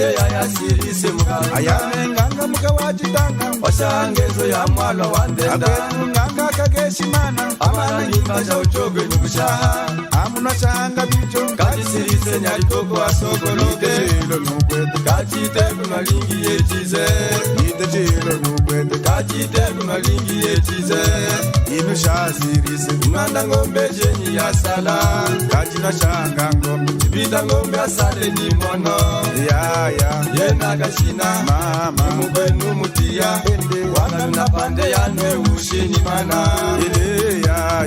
tuliye yayasirise mukanga ayanenganga mukawachitanga washangezo ya mwalo wandenda akwetunganga kageshimana amanangimba cha uchogwe nukushaha amunashanga bicho kajisirise nyarikoko asogolide chilo nukwete kachitegu malingi yechize ite chilo nukwete kachitegu malingi yechize inushasirise manda ngombe jenyi ya sala kachinashanga ngombe bita ngombe asale ni mono ya yena kashina mama mubenu mutia wana napande yanwe ushini mana ya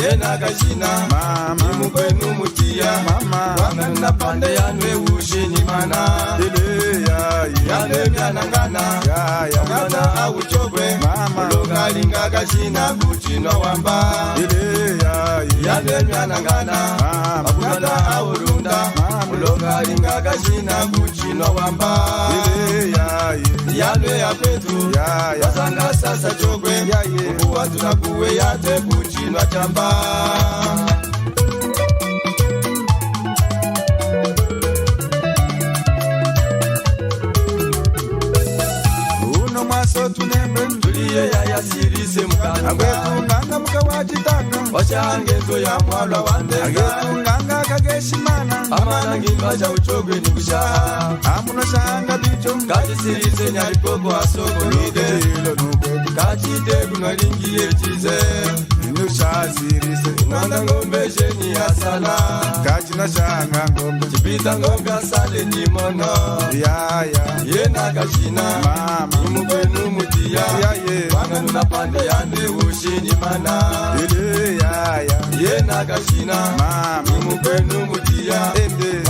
yena kashina mama mubenu mutia mama wana napande yanwe ushini mana yanwe myanangana ngana auchogwe longalinga kashina kuchino wamba yanwe myanangana ngana aulunda longalinga kashina kuchino wamba yanwe ya kwetu wasanga sasa chogwe kuwa tunakuwe yate kuchino chamba maso tunembe tuliye yayasirise mukanga agwetunganga mukawachitanga washangezo ya mwalwa wandenda agwetunganga kageshimana amanangimba cha uchogwe nukushaha amunashanga bicho kajisirise nyarikoko asogolide chilo nukwete kachitegu malingi yechize inushasirise manda ngombe jenyi ya sala kachinashanga ngombe chipita ngombe asale ni mono ya yena kashina mama imubenu mutia wanga nunapande yane ushini mana yena kashina mama imubenu mutia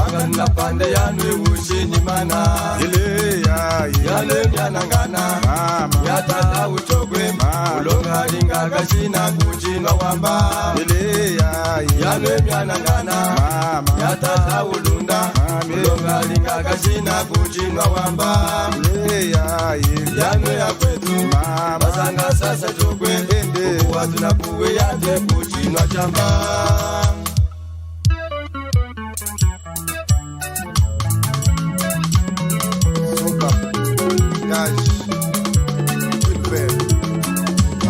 wanga nunapande yane ushini mana yale myanangana mama yatata uchogwe ulonga linga kashina kuchino wamba yale myanangana mama yatata ulunda ulonga linga kashina kuchino wamba yanwe ya kwetu basanga sasa chokwe kuwa tunakuwe yate kuchinwa chamba Super Cash Wilber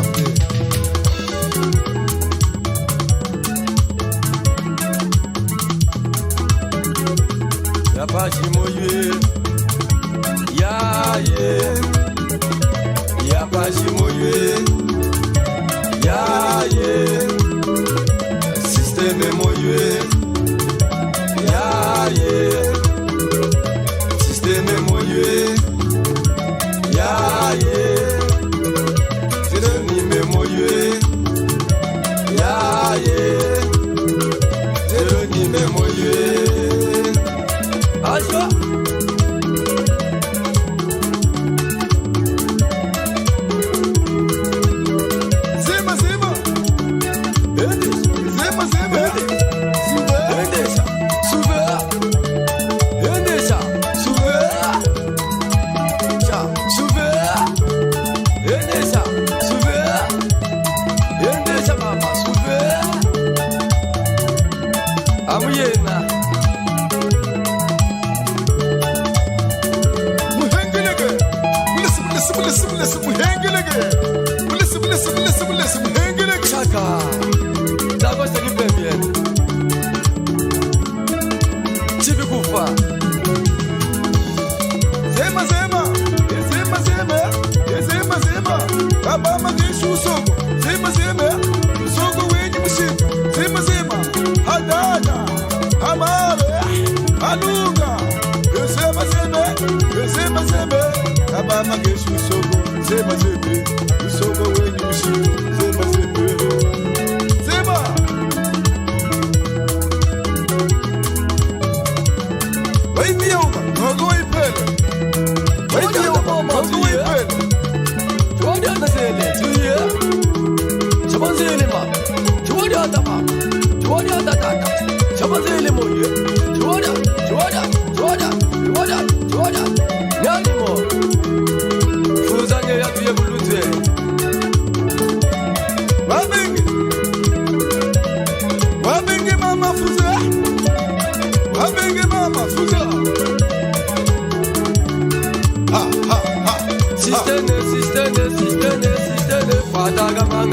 yapashi moywe yapashi moywe systeme moywe systeme moywe zeronime moywe zeronime moywe Ajo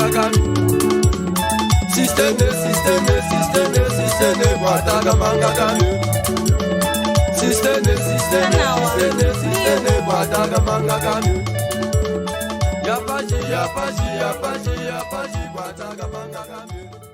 manga kami. Système, Bataga manga kami. Système, Bataga manga kami. Yapaji, Bataga manga kami.